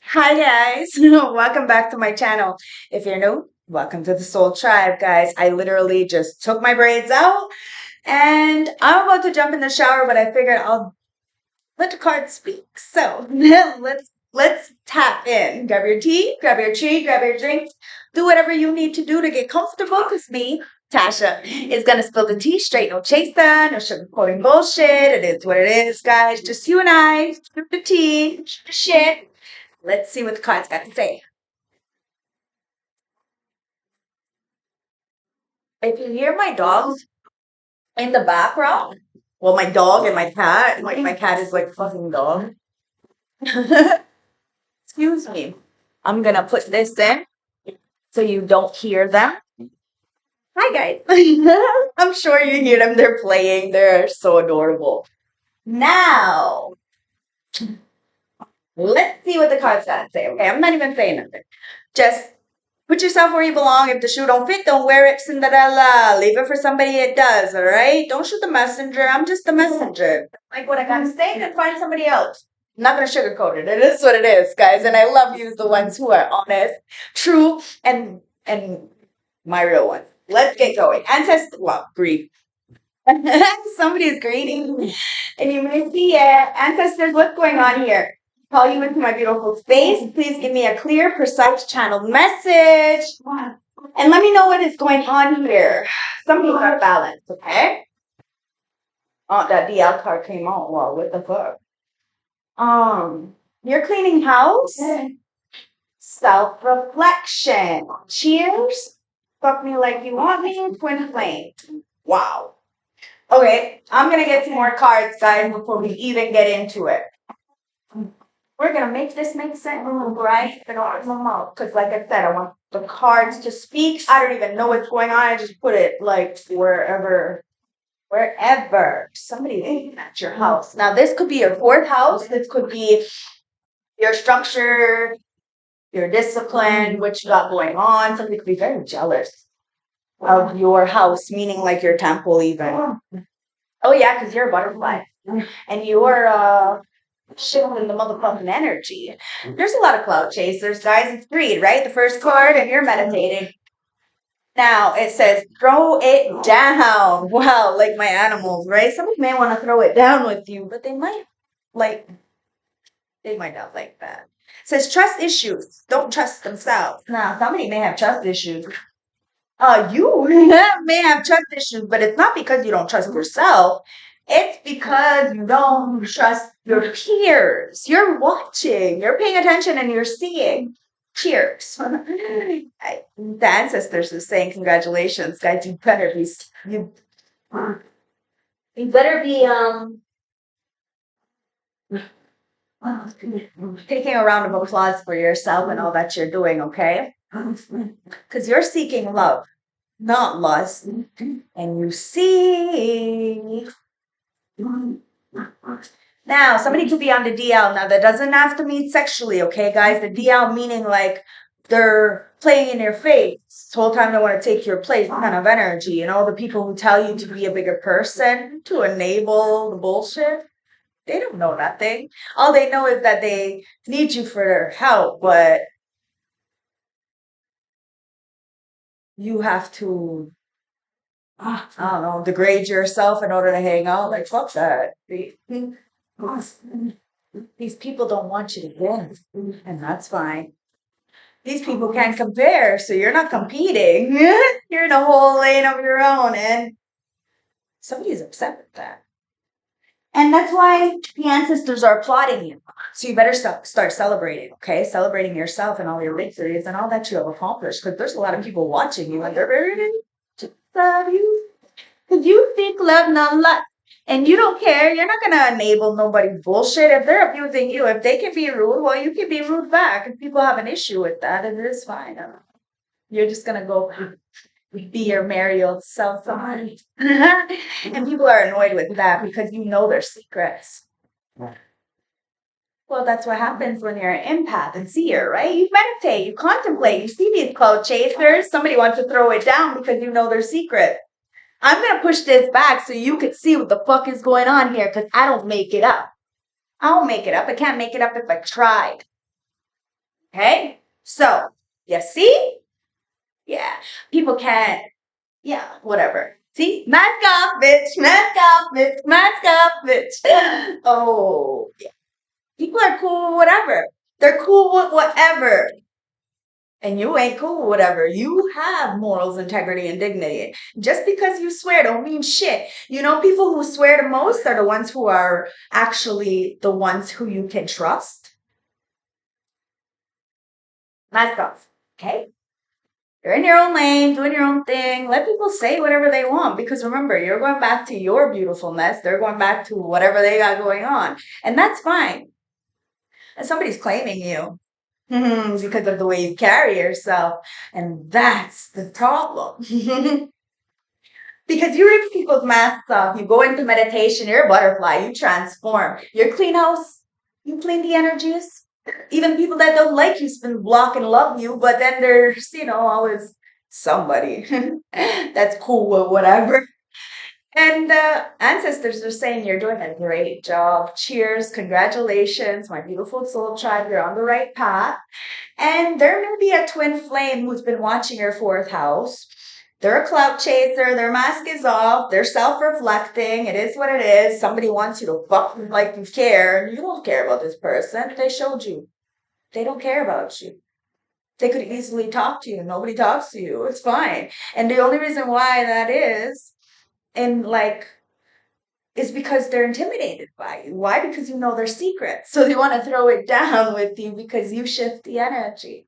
Hi guys, welcome back to my channel. If you're new, welcome to the Soul Tribe, guys. I literally just took my braids out and I'm about to jump in the shower, but I figured I'll let the cards speak. So let's tap in. Grab your tea, grab your tree, grab your drink, do whatever you need to do to get comfortable. Cause me, Tasha, is gonna spill the tea straight. No chaser, no sugarcoating bullshit. It is what it is, guys. Just you and I, sip the tea, shoot the shit. Let's see what the cards got to say. If you hear my dogs in the background, well, my dog and my cat, like my cat is like fucking dog. Excuse me. I'm gonna put this in so you don't hear them. Hi guys. I'm sure you hear them. They're playing. They're so adorable. Now, let's see what the cards got to say. Okay, I'm not even saying nothing. Just put yourself where you belong. If the shoe don't fit, don't wear it, Cinderella. Leave it for somebody it does, all right? Don't shoot the messenger. I'm just the messenger. Like what I gotta say, then find somebody else. I'm not gonna sugarcoat it. It is what it is, guys. And I love you, the ones who are honest, true, and my real ones. Let's get going. Ancestor, well, grief. Somebody is greeting, and you may see it. Ancestors, what's going on here? Call you into my beautiful space. Please give me a clear, precise channeled message. And let me know what is going on here. Some people are balanced, okay? Oh, that DL card came out. Wow, what the fuck? You're cleaning house? Self-reflection. Cheers. Fuck me like you want me. Twin flame. Wow. Okay, I'm gonna get some more cards, guys, before we even get into it. We're gonna make this make sense, right? Because, like I said, I want the cards to speak. I don't even know what's going on. I just put it like wherever somebody is at your house. Now, this could be your fourth house. This could be your structure, your discipline, what you got going on. Somebody could be very jealous of your house, meaning like your temple, even. Oh yeah, because you're a butterfly and you're shifting the motherfucking energy. There's a lot of clout chasers, guys. It's greed, right? The first card, and you're meditating. Now it says throw it down. Wow, like my animals, right? Somebody may want to throw it down with you, but like they might not like that. It says trust issues. Don't trust themselves. Now somebody may have trust issues. You may have trust issues, but it's not because you don't trust yourself. It's because you don't trust your peers. You're watching, you're paying attention, and you're seeing. Cheers. The ancestors are saying congratulations, guys. You you better be taking a round of applause for yourself and all that you're doing, okay? Because you're seeking love, not lust. And you see. Now, somebody could be on the DL. Now, that doesn't have to mean sexually, okay, guys? The DL meaning like they're playing in your face. This whole time they want to take your place kind of energy. You know, the people who tell you to be a bigger person, to enable the bullshit, they don't know nothing. All they know is that they need you for their help, but you have to, I don't know, degrade yourself in order to hang out. Like, fuck that. These people don't want you to win, and that's fine. These people can't compare, so you're not competing. You're in a whole lane of your own, and somebody's upset with that. And that's why the ancestors are applauding you. So you better start celebrating, okay? Celebrating yourself and all your victories and all that you have accomplished. Because there's a lot of people watching you, and they're very just love you. Because you seek love, not lust. And you don't care. You're not going to enable nobody's bullshit. If they're abusing you, if they can be rude, well, you can be rude back. If people have an issue with that, it is fine. You're just going to go be your merry old self. And people are annoyed with that because you know their secrets. Well, that's what happens when you're an empath and seer, right? You meditate, you contemplate, you see these cloud chasers. Somebody wants to throw it down because you know their secret. I'm going to push this back so you can see what the fuck is going on here because I don't make it up. I don't make it up. I can't make it up if I tried. Okay? So, you see? Yeah. People can't, yeah, whatever. See? Mask off, bitch. Mask off, bitch. Mask off, bitch. Oh, yeah. People are cool with whatever. They're cool with whatever. And you ain't cool with whatever. You have morals, integrity, and dignity. Just because you swear don't mean shit. You know, people who swear the most are the ones who are actually the ones who you can trust. Mask off. Okay? You're in your own lane, doing your own thing. Let people say whatever they want because remember, you're going back to your beautifulness. They're going back to whatever they got going on. And that's fine. And somebody's claiming you because of the way you carry yourself. And that's the problem. Because you rip people's masks off, you go into meditation, you're a butterfly, you transform. You clean house, you clean the energies. Even people that don't like you spin block and love you, but then there's, always somebody that's cool with whatever. And ancestors are saying you're doing a great job. Cheers, congratulations, my beautiful soul tribe. You're on the right path. And there may be a twin flame who's been watching your fourth house. They're a clout chaser. Their mask is off. They're self-reflecting. It is what it is. Somebody wants you to fuck them like you care, and you don't care about this person. They showed you. They don't care about you. They could easily talk to you. Nobody talks to you. It's fine. And the only reason why that is, and like, is because they're intimidated by you. Why? Because you know their secrets. So they want to throw it down with you because you shift the energy.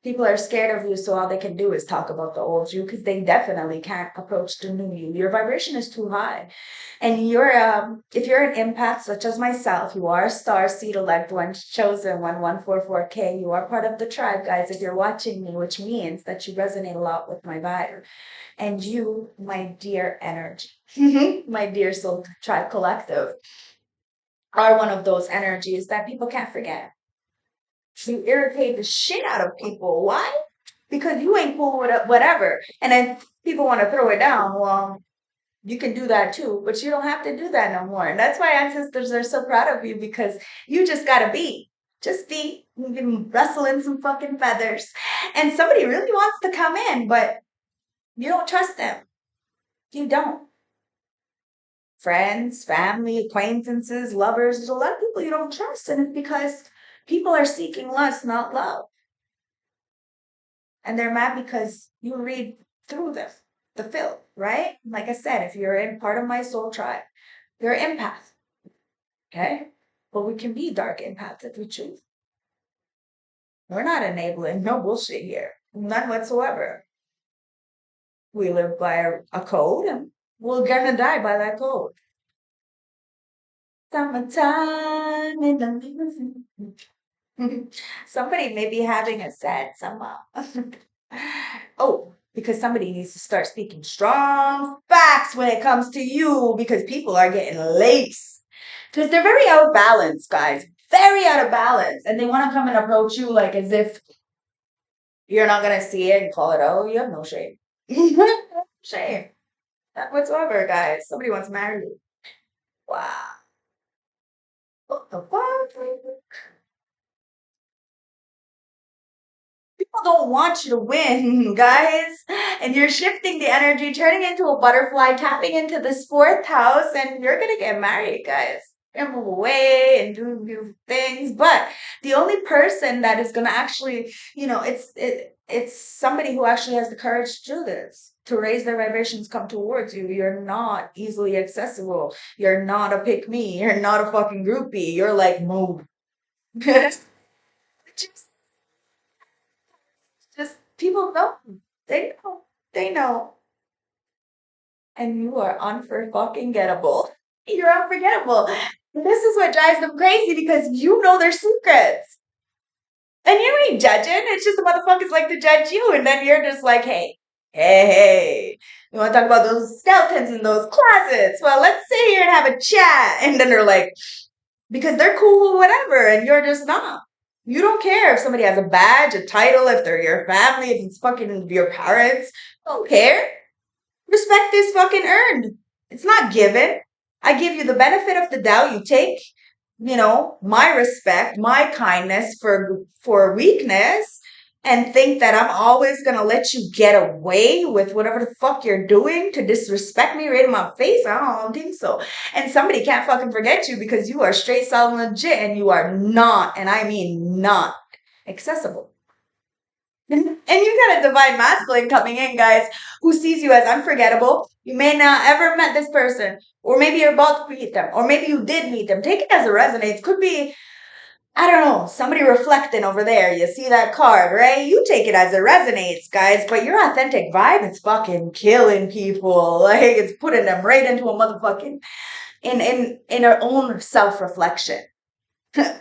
People are scared of you, so all they can do is talk about the old you because they definitely can't approach the new you. Your vibration is too high. And if you're an empath such as myself, you are a star seed elect one chosen 1144K. You are part of the tribe, guys, if you're watching me, which means that you resonate a lot with my vibe. And you, my dear energy, my dear soul tribe collective, are one of those energies that people can't forget. You irritate the shit out of people. Why? Because you ain't cool with whatever. And then people want to throw it down. Well, you can do that too, but you don't have to do that no more. And that's why ancestors are so proud of you because you just gotta be. Just be. You can rustle in some fucking feathers. And somebody really wants to come in, but you don't trust them. You don't. Friends, family, acquaintances, lovers. There's a lot of people you don't trust. And it's because people are seeking lust, not love. And they're mad because you read through them, the film, right? Like I said, if you're in part of my soul tribe, you're an empath, okay? But we can be dark empaths if we choose. We're not enabling no bullshit here, none whatsoever. We live by a code and we're gonna die by that code. Summertime in the somebody may be having a sad summer. Oh, because somebody needs to start speaking strong facts when it comes to you because people are getting lace. Because they're very out of balance, guys. Very out of balance. And they want to come and approach you like as if you're not going to see it and call it, oh, you have no shame. Shame. Not whatsoever, guys. Somebody wants to marry you. Wow. What the fuck? People don't want you to win, guys. And you're shifting the energy, turning into a butterfly, tapping into this fourth house, and you're gonna get married, guys. And move away and do beautiful things. But the only person that is gonna actually, it's somebody who actually has the courage to do this. To raise their vibrations, come towards you. You're not easily accessible. You're not a pick me. You're not a fucking groupie. You're like move. just Just people know. They know. They know. And you are unforgettable. You're unforgettable. And this is what drives them crazy because you know their secrets. And you ain't judging. It's just the motherfuckers like to judge you. And then you're just like, hey. You want to talk about those skeletons in those closets? Well, let's sit here and have a chat. And then they're like, because they're cool with whatever. And you're just not. You don't care if somebody has a badge, a title, if they're your family, if it's fucking your parents. Don't care. Respect is fucking earned. It's not given. I give you the benefit of the doubt. You take my respect, my kindness for weakness, and think that I'm always gonna let you get away with whatever the fuck you're doing to disrespect me right in my face. I don't think so. And somebody can't fucking forget you because you are straight solid legit and you are not, and I mean not accessible. And you got a divine masculine coming in, guys, who sees you as unforgettable. You may not ever met this person, or maybe you're about to meet them, or maybe you did meet them. Take it as it resonates. Could be, I don't know, somebody reflecting over there. You see that card, right? You take it as it resonates, guys. But your authentic vibe is fucking killing people. Like it's putting them right into a motherfucking in our own self reflection.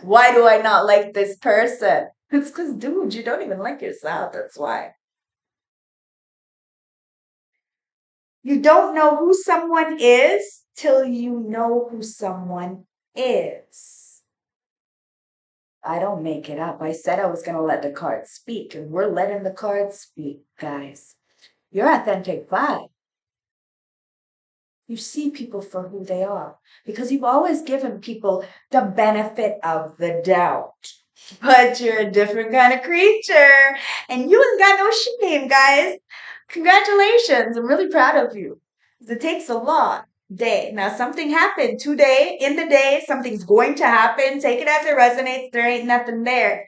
Why do I not like this person? It's because, dude, you don't even like yourself. That's why. You don't know who someone is till you know who someone is. I don't make it up. I said I was going to let the cards speak, and we're letting the cards speak, guys. Your authentic vibe. You see people for who they are because you've always given people the benefit of the doubt. But you're a different kind of creature, and you ain't got no shame, guys. Congratulations. I'm really proud of you. It takes a lot. Day. Now, something happened today, in the day, something's going to happen. Take it as it resonates. There ain't nothing there.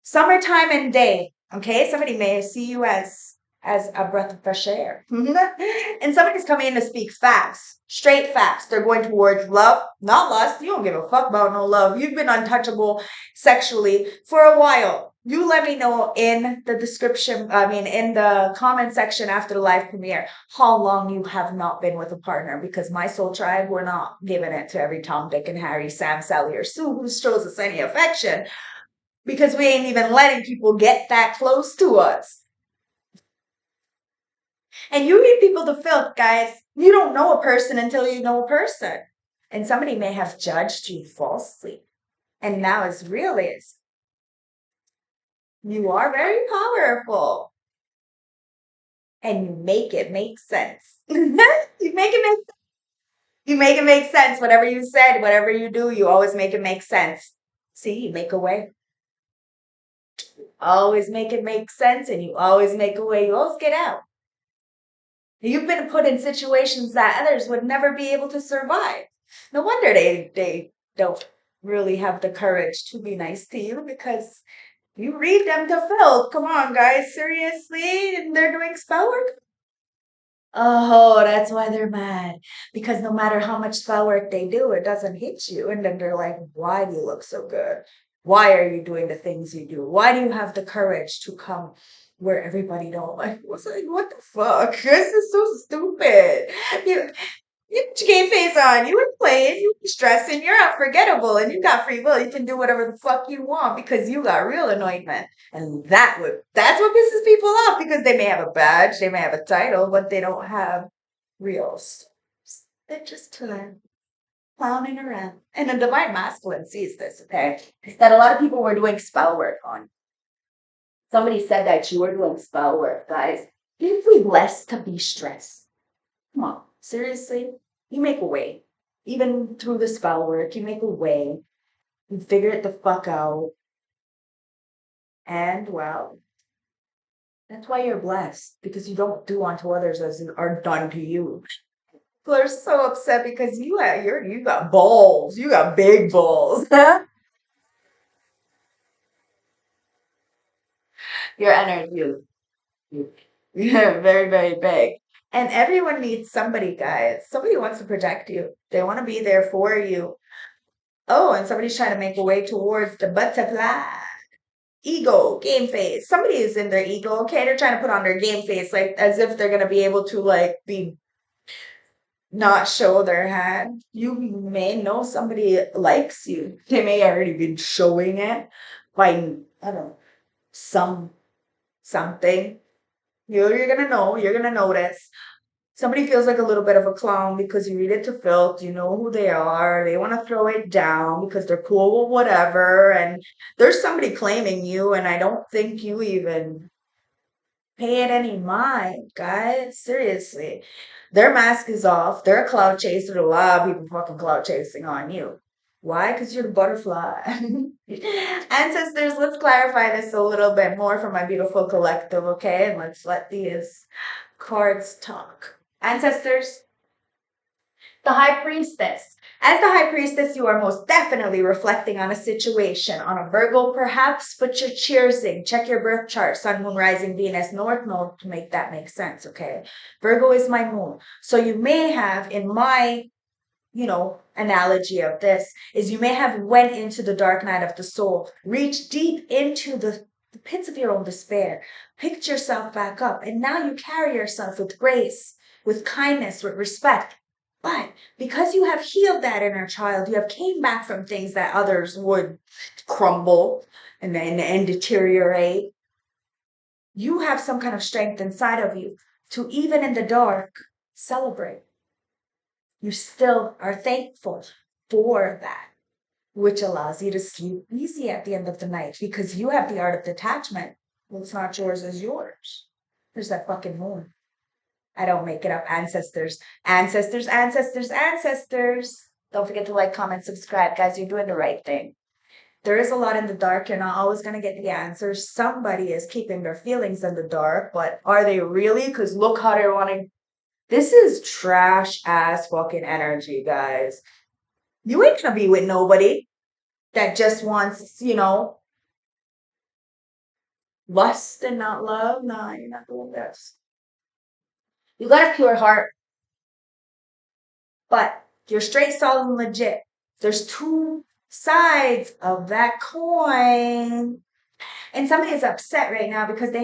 Summertime and day. Okay, somebody may see you as a breath of fresh air. And somebody's coming in to speak facts, straight facts. They're going towards love, not lust. You don't give a fuck about no love. You've been untouchable sexually for a while. You let me know in the description, I mean, in the comment section after the live premiere, how long you have not been with a partner. Because my soul tribe, we're not giving it to every Tom, Dick, and Harry, Sam, Sally, or Sue who shows us any affection. Because we ain't even letting people get that close to us. And you read people to filth, guys. You don't know a person until you know a person. And somebody may have judged you falsely. And now it's realized you are very powerful. And you make it make sense. You make it make sense. Whatever you said, whatever you do, you always make it make sense. See, you make a way. Always make it make sense, and you always make a way. You always get out. You've been put in situations that others would never be able to survive. No wonder they don't really have the courage to be nice to you because you read them to filth. Come on, guys, seriously? And they're doing spell work? Oh, that's why they're mad. Because no matter how much spell work they do, it doesn't hit you. And then they're like, why do you look so good? Why are you doing the things you do? Why do you have the courage to come where everybody don't like? What's like, what the fuck? This is so stupid. You you put your game face on. You were playing. You were stressing. You're unforgettable, and you got free will. You can do whatever the fuck you want because you got real anointment, and that's what pisses people off because they may have a badge, they may have a title, but they don't have real souls. They're just clowning around. And the divine masculine sees this. Okay, that a lot of people were doing spell work on. Somebody said that you were doing spell work, guys. You're blessed to be stressed. Come on, seriously? You make a way. Even through the spell work, you make a way. You figure it the fuck out. And well, that's why you're blessed. Because you don't do unto others as are done to you. People are so upset because you got balls. You got big balls. Your energy yeah, very, very big. And everyone needs somebody, guys. Somebody wants to protect you. They want to be there for you. Oh, and somebody's trying to make a way towards the butterfly. Ego, game face. Somebody is in their ego, okay? They're trying to put on their game face, like as if they're gonna be able to like be not show their hand. You may know somebody likes you. They may already been showing it by I don't know, something. You're gonna know, you're gonna notice. Somebody feels like a little bit of a clown because you read it to filth, you know who they are, they want to throw it down because they're cool with whatever, and there's somebody claiming you, and I don't think you even pay it any mind, guys. Seriously. Their mask is off. They're a cloud chaser. A lot of people fucking cloud chasing on you. Why? Because you're the butterfly. Ancestors, let's clarify this a little bit more for my beautiful collective, okay? And let's let these cards talk. Ancestors, the High Priestess. As the High Priestess, you are most definitely reflecting on a situation, on a Virgo perhaps, but you're cheersing. Check your birth chart, Sun, Moon, Rising, Venus, North Node to make that make sense, okay? Virgo is my moon. So you may have, in my analogy of this is you may have went into the dark night of the soul, reached deep into the pits of your own despair, picked yourself back up, and now you carry yourself with grace, with kindness, with respect. But because you have healed that inner child, you have came back from things that others would crumble and deteriorate. You have some kind of strength inside of you to, even in the dark, celebrate. You still are thankful for that, which allows you to sleep easy at the end of the night because you have the art of detachment. What's not yours is yours. There's that fucking moon. I don't make it up. Ancestors, ancestors, ancestors, ancestors. Don't forget to like, comment, subscribe. Guys, you're doing the right thing. There is a lot in the dark. You're not always going to get the answers. Somebody is keeping their feelings in the dark, but are they really? Because look how they're wanting. This is trash ass fucking energy, guys. You ain't gonna be with nobody that just wants, lust and not love. Nah, you're not doing this. You got a pure heart, but you're straight, solid, and legit. There's two sides of that coin. And somebody is upset right now because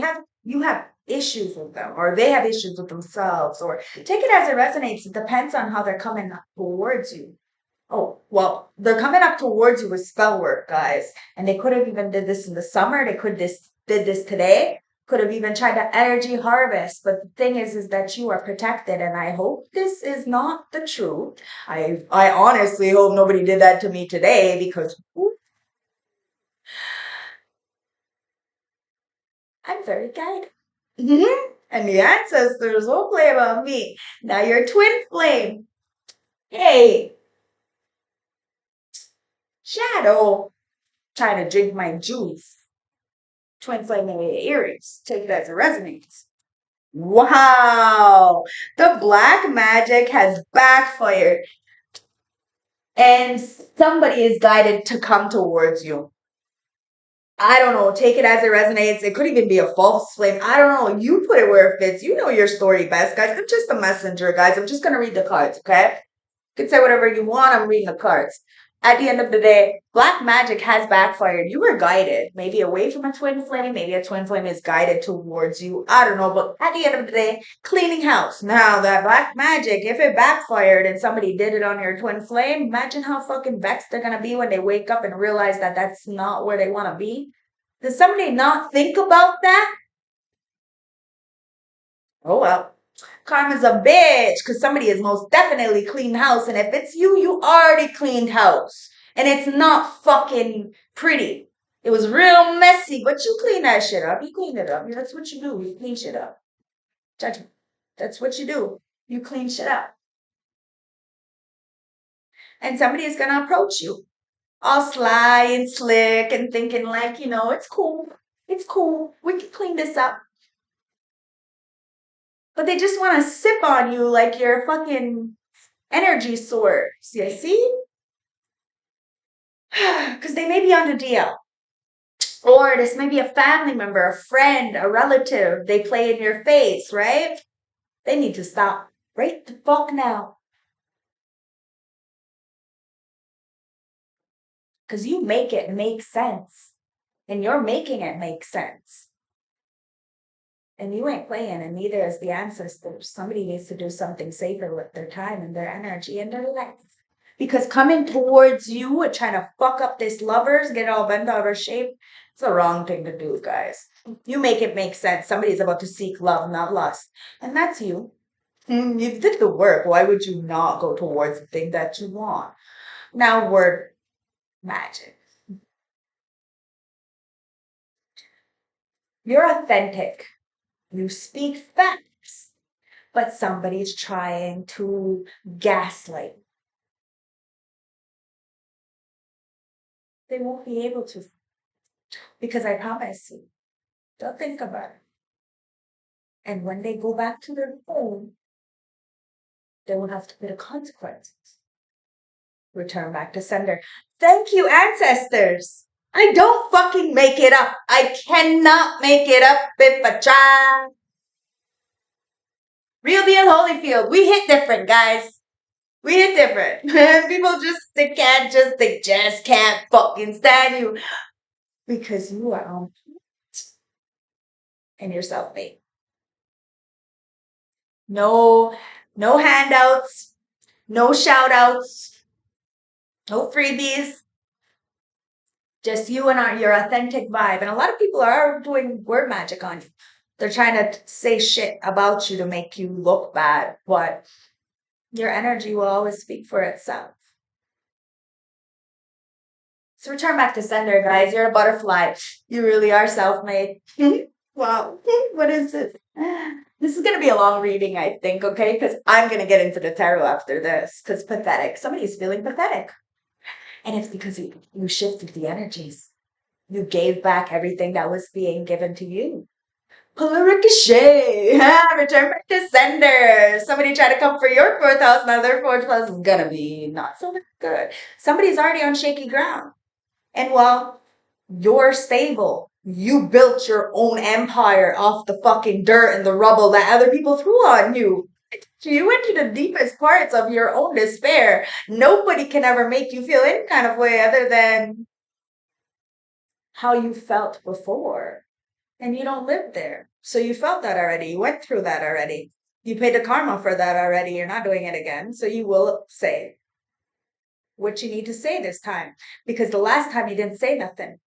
you have issues with them, or they have issues with themselves, or take it as it resonates. It depends on how they're coming towards you. Oh, well, they're coming up towards you with spell work, guys. And they could have even did this in the summer. They did this today. Could have even tried to energy harvest. But the thing is that you are protected. And I hope this is not the truth. I honestly hope nobody did that to me today because I'm very guided. And the ancestors will play about me. Now your twin flame. Hey, shadow, trying to drink my juice. Twin flame earrings. Take that as a resonates. Wow. The black magic has backfired. And somebody is guided to come towards you. I don't know. Take it as it resonates. It could even be a false flame. I don't know. You put it where it fits. You know your story best, guys. I'm just a messenger, guys. I'm just going to read the cards, okay? You can say whatever you want. I'm reading the cards. At the end of the day, black magic has backfired. You were guided, maybe away from a twin flame. Maybe a twin flame is guided towards you. I don't know. But at the end of the day, cleaning house. Now, that black magic, if it backfired and somebody did it on your twin flame, imagine how fucking vexed they're going to be when they wake up and realize that that's not where they want to be. Does somebody not think about that? Oh, well. Karma's a bitch because somebody has most definitely cleaned house. And if it's you, you already cleaned house. And it's not fucking pretty. It was real messy, but you clean that shit up. You clean it up. That's what you do. You clean shit up. Judgment. That's what you do. You clean shit up. And somebody is going to approach you all sly and slick and thinking like, it's cool. It's cool. We can clean this up. But they just want to sip on you like you're a fucking energy source. You see? Because they may be on the DL. Or this may be a family member, a friend, a relative. They play in your face, right? They need to stop right the fuck now. Because you make it make sense. And you're making it make sense. And you ain't playing, and neither is the ancestors. Somebody needs to do something safer with their time and their energy and their life. Because coming towards you and trying to fuck up this lovers, get it all bent out of shape, it's the wrong thing to do, guys. You make it make sense. Somebody's about to seek love, not lust. And that's you. You did the work. Why would you not go towards the thing that you want? Now, word magic. You're authentic. You speak facts. But somebody's trying to gaslight. They won't be able to, because I promise you, they'll think about it. And when they go back to their home, they will have to pay the consequences. Return back to sender. Thank you, ancestors. I don't fucking make it up. I cannot make it up if I try. Real deal Holyfield. We hit different, guys. We hit different. People they just can't fucking stand you. Because you are on and you're self-made. No, no handouts, no shout outs, no freebies. Just you and your authentic vibe. And a lot of people are doing word magic on you. They're trying to say shit about you to make you look bad, but your energy will always speak for itself. So return back to sender, guys. You're a butterfly. You really are self-made. Wow. What is this? This is going to be a long reading, I think, okay? Because I'm going to get into the tarot after this. Because pathetic. Somebody's feeling pathetic. And it's because you shifted the energies. You gave back everything that was being given to you. Pull a ricochet. Return back to sender. Somebody try to come for your fourth house. Now their fourth house is going to be not so good. Somebody's already on shaky ground. And while you're stable, you built your own empire off the fucking dirt and the rubble that other people threw on you. You went to the deepest parts of your own despair. Nobody can ever make you feel any kind of way other than how you felt before. And you don't live there. So you felt that already. You went through that already. You paid the karma for that already. You're not doing it again. So you will say what you need to say this time. Because the last time you didn't say nothing.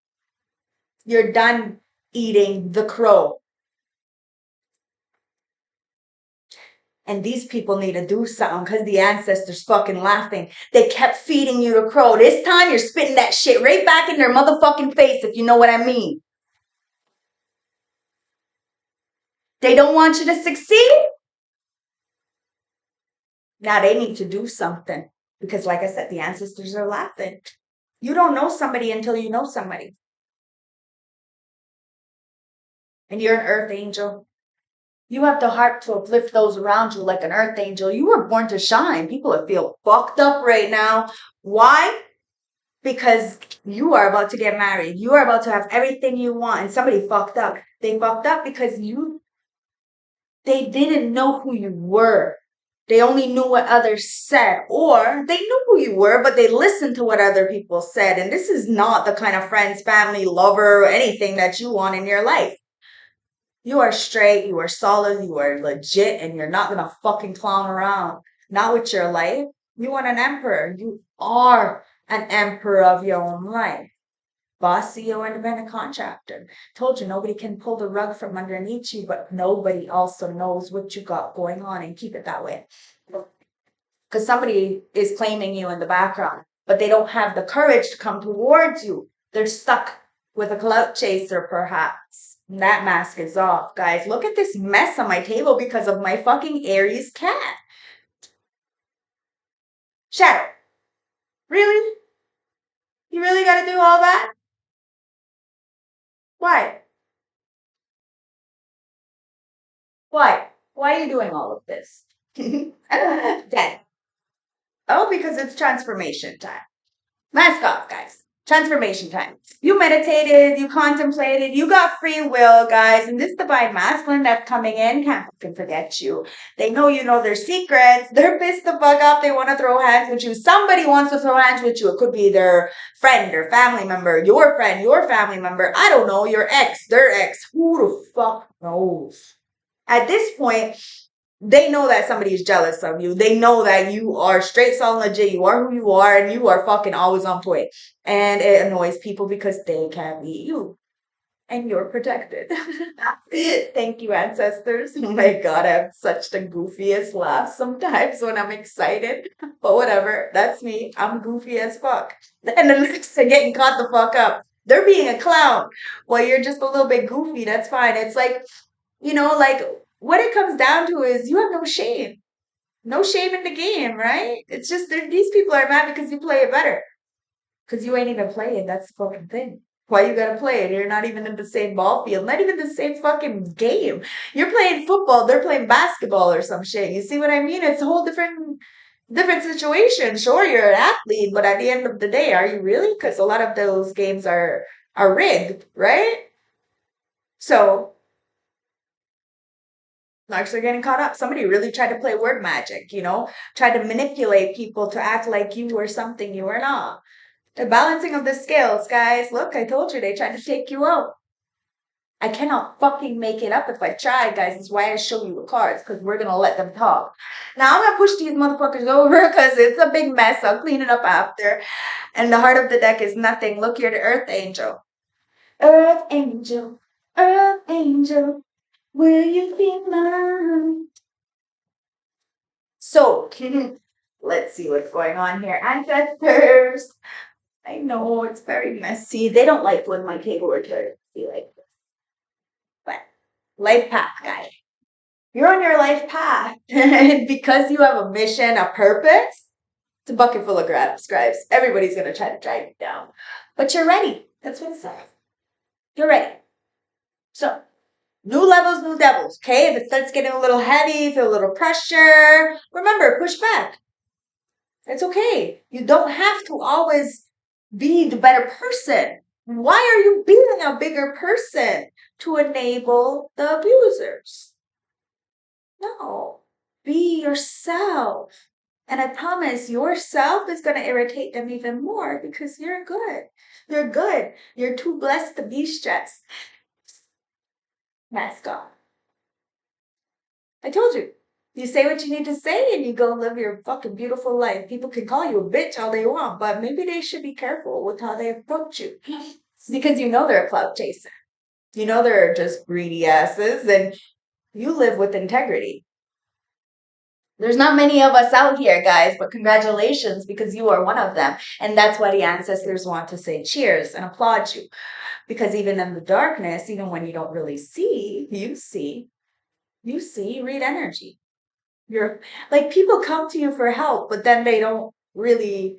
You're done eating the crow. And these people need to do something because the ancestors fucking laughing. They kept feeding you the crow. This time you're spitting that shit right back in their motherfucking face, if you know what I mean. They don't want you to succeed. Now they need to do something. Because like I said, the ancestors are laughing. You don't know somebody until you know somebody. And you're an earth angel. You have the heart to uplift those around you like an earth angel. You were born to shine. People feel fucked up right now. Why? Because you are about to get married. You are about to have everything you want. And somebody fucked up. They fucked up because they didn't know who you were. They only knew what others said. Or they knew who you were, but they listened to what other people said. And this is not the kind of friends, family, lover, or anything that you want in your life. You are straight, you are solid, you are legit, and you're not gonna fucking clown around. Not with your life. You want an emperor. You are an emperor of your own life. Boss, CEO, independent contractor. Told you nobody can pull the rug from underneath you, but nobody also knows what you got going on, and keep it that way. Because somebody is claiming you in the background, but they don't have the courage to come towards you. They're stuck with a clout chaser, perhaps. That mask is off, guys. Look at this mess on my table because of my fucking Aries cat. Shadow. Really? You really gotta do all that? Why? Why? Why are you doing all of this? Dead. Oh, because it's transformation time. Mask off, guys. Transformation time. You meditated, you contemplated, you got free will, guys. And this divine masculine that's coming in can't fucking forget you. They know their secrets. They're pissed the fuck off. They want to throw hands with you. Somebody wants to throw hands with you. It could be their friend or family member, your friend, your family member. I don't know, your ex, their ex. Who the fuck knows? At this point, they know that somebody is jealous of you. They know that you are straight, solid, legit. You are who you are, and you are fucking always on point. And it annoys people because they can't beat you. And you're protected. Thank you, ancestors. Oh my God, I have such the goofiest laugh sometimes when I'm excited. But whatever, that's me. I'm goofy as fuck. And the lyrics are getting caught the fuck up. They're being a clown. Well, you're just a little bit goofy. That's fine. It's like, like what it comes down to is you have no shame. No shame in the game, right? It's just these people are mad because you play it better. Because you ain't even playing. That's the fucking thing. Why you gotta play it? You're not even in the same ball field, not even the same fucking game. You're playing football, they're playing basketball or some shit. You see what I mean? It's a whole different situation. Sure, you're an athlete, but at the end of the day, are you really? Because a lot of those games are rigged, right? So marks are getting caught up. Somebody really tried to play word magic, tried to manipulate people to act like you were something you were not. The balancing of the scales, guys. Look, I told you they tried to take you out. I cannot fucking make it up if I try, guys. That's why I show you the cards, because we're gonna let them talk. Now I'm gonna push these motherfuckers over because it's a big mess. I'll clean it up after. And the heart of the deck is nothing. Look here, the Earth Angel. Earth Angel, Earth Angel, will you be mine? So, let's see what's going on here. Ancestors. I know it's very messy. They don't like when my table returns. Be like this. But life path, guys. You're on your life path. And because you have a mission, a purpose, it's a bucket full of scribes. Everybody's going to try to drag you down. But you're ready. That's what it says. You're ready. So, new levels, new devils. Okay? If it starts getting a little heavy, feel a little pressure, remember, push back. It's okay. You don't have to always be the better person. Why are you being a bigger person? To enable the abusers. No. Be yourself. And I promise yourself is going to irritate them even more because you're good. You're good. You're too blessed to be stressed. Mask off. I told you. You say what you need to say and you go live your fucking beautiful life. People can call you a bitch all they want, but maybe they should be careful with how they approach you. Because you know they're a clout chaser. You know they're just greedy asses and you live with integrity. There's not many of us out here, guys, but congratulations because you are one of them. And that's why the ancestors want to say cheers and applaud you. Because even in the darkness, even when you don't really see, you read energy. You're like people come to you for help, but then they don't really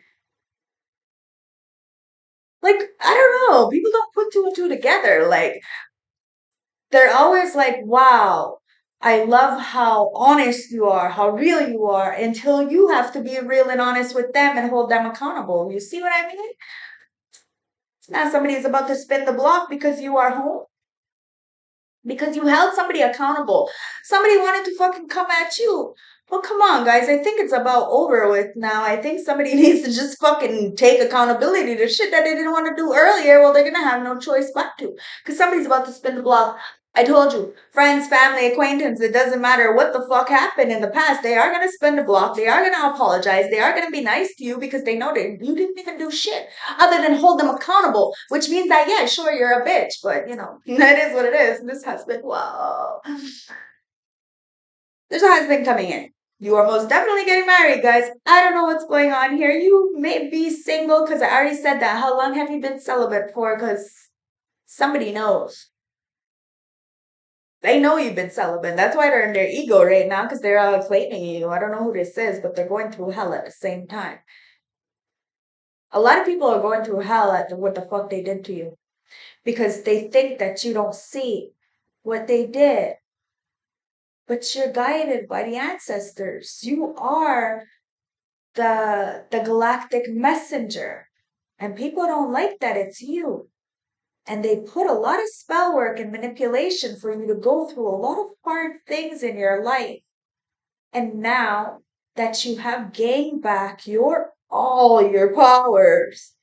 like, I don't know, people don't put two and two together. Like they're always like, wow, I love how honest you are, how real you are, until you have to be real and honest with them and hold them accountable. You see what I mean? Now somebody is about to spin the block because you are home. Because you held somebody accountable. Somebody wanted to fucking come at you. Well, come on, guys. I think it's about over with now. I think somebody needs to just fucking take accountability to shit that they didn't want to do earlier. Well, they're going to have no choice but to. Because somebody's about to spin the block. I told you, friends, family, acquaintance, it doesn't matter what the fuck happened in the past. They are going to spin the block. They are going to apologize. They are going to be nice to you because they know that you didn't even do shit other than hold them accountable, which means that, yeah, sure, you're a bitch, but that is what it is. This husband, whoa. There's a husband coming in. You are most definitely getting married, guys. I don't know what's going on here. You may be single because I already said that. How long have you been celibate for? Because somebody knows. They know you've been celibate. That's why they're in their ego right now because they're all claiming you. I don't know who this is, but they're going through hell at the same time. A lot of people are going through hell at what the fuck they did to you because they think that you don't see what they did. But you're guided by the ancestors. You are the galactic messenger. And people don't like that it's you. And they put a lot of spell work and manipulation for you to go through a lot of hard things in your life. And now that you have gained back all your powers,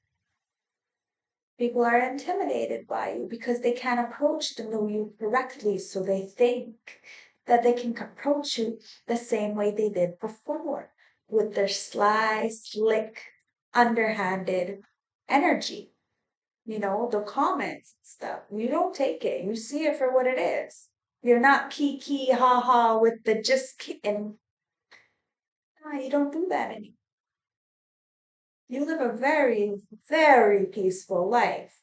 people are intimidated by you because they can't approach to know you correctly. So they think that they can approach you the same way they did before with their sly, slick, underhanded energy. The comments and stuff. You don't take it. You see it for what it is. You're not kiki, ha ha with the just kidding. No, you don't do that anymore. You live a very, very peaceful life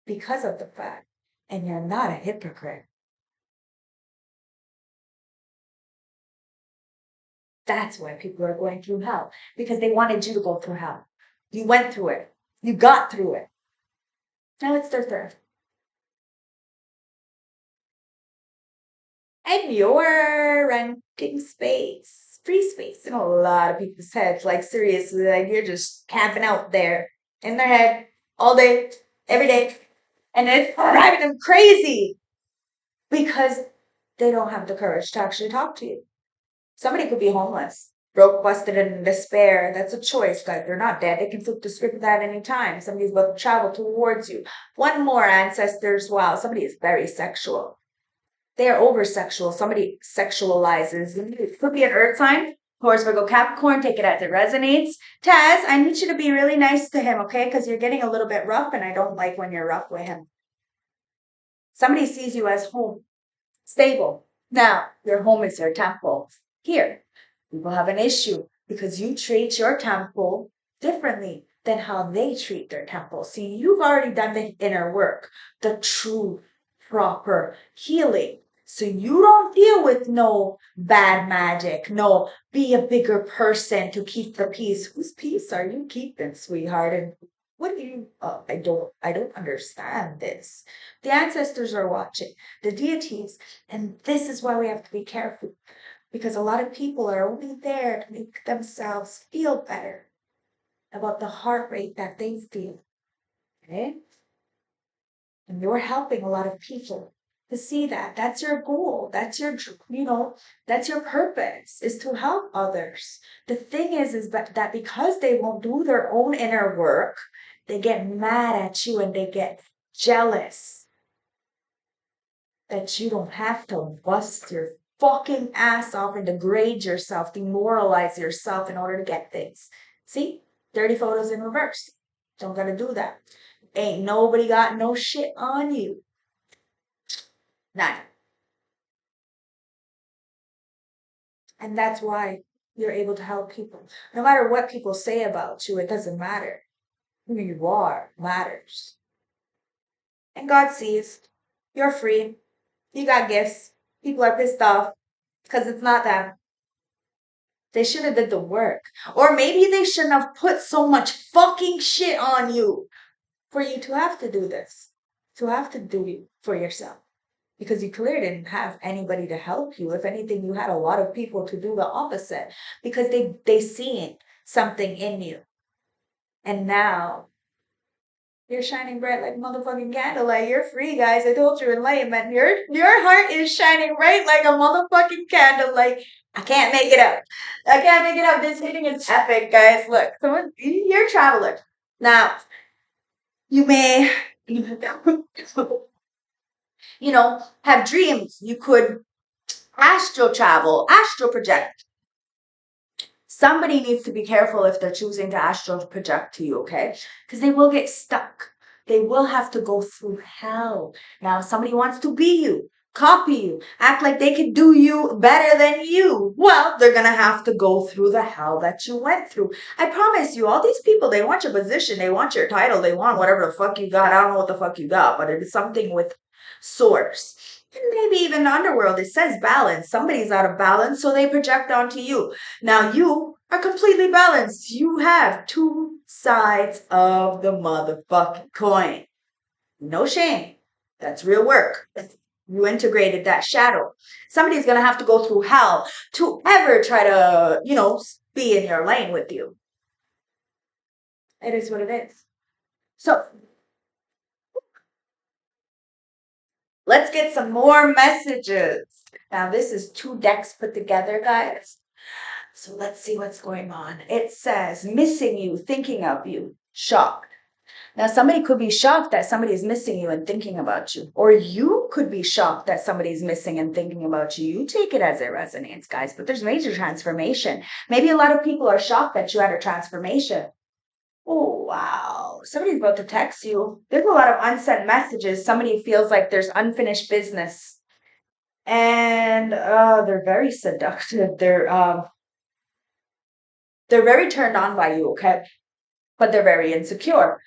because of the fact, and you're not a hypocrite. That's why people are going through hell because they wanted you to go through hell. You went through it. You got through it. Now it's their turn. And you're renting space, free space in a lot of people's heads. Like, seriously, like you're just camping out there in their head all day, every day. And it's driving them crazy because they don't have the courage to actually talk to you. Somebody could be homeless, broke, busted, and in despair. That's a choice, guys. They're not dead. They can flip the script at any time. Somebody's about to travel towards you. One more, ancestors. Wow, somebody is very sexual. They are over sexual. Somebody sexualizes. It could be an earth sign. Taurus, Virgo, Capricorn. Take it as it resonates. Taz, I need you to be really nice to him, okay? Because you're getting a little bit rough, and I don't like when you're rough with him. Somebody sees you as home, stable. Now, your home is your temple. Here, we will have an issue because you treat your temple differently than how they treat their temple. See, you've already done the inner work, the true, proper healing. So you don't deal with no bad magic, no be a bigger person to keep the peace. Whose peace are you keeping, sweetheart? And what do you? I don't understand this. The ancestors are watching, the deities, and this is why we have to be careful because a lot of people are only there to make themselves feel better about the heart rate that they feel. Okay? And you're helping a lot of people to see that. That's your goal. That's your, that's your purpose is to help others. The thing is that because they won't do their own inner work, they get mad at you and they get jealous that you don't have to bust your fucking ass off and degrade yourself, demoralize yourself in order to get things. See? Dirty photos in reverse. Don't gotta do that. Ain't nobody got no shit on you. None. And that's why you're able to help people. No matter what people say about you, it doesn't matter. Who you are matters. And God sees. You're free. You got gifts. People are pissed off because it's not them. They should have did the work. Or maybe they shouldn't have put so much fucking shit on you for you to have to do this. To have to do it for yourself. Because you clearly didn't have anybody to help you. If anything, you had a lot of people to do the opposite because they seen something in you. And now you're shining bright like motherfucking candlelight. You're free, guys. I told you enlightenment. Your heart is shining bright like a motherfucking candlelight. I can't make it up. I can't make it up. This hitting is epic, guys. Look, you're a traveler. Now, you may, have dreams. You could astral travel, astral project. Somebody needs to be careful if they're choosing to astral project to you, okay? Because they will get stuck. They will have to go through hell. Now, if somebody wants to be you, copy you, act like they can do you better than you, well, they're going to have to go through the hell that you went through. I promise you, all these people, they want your position, they want your title, they want whatever the fuck you got. I don't know what the fuck you got, but it is something with source. And maybe even the underworld, it says balance. Somebody's out of balance, so they project onto you. Now you are completely balanced. You have two sides of the motherfucking coin. No shame. That's real work. You integrated that shadow. Somebody's going to have to go through hell to ever try to, be in your lane with you. It is what it is. So let's get some more messages. Now, this is 2 decks put together, guys. So let's see what's going on. It says, missing you, thinking of you, shocked. Now, somebody could be shocked that somebody is missing you and thinking about you. Or you could be shocked that somebody's missing and thinking about you. You take it as it resonates, guys. But there's major transformation. Maybe a lot of people are shocked that you had a transformation. Oh, wow. Somebody's about to text you. There's a lot of unsent messages. Somebody feels like there's unfinished business. And they're very seductive. They're very turned on by you, okay? But they're very insecure.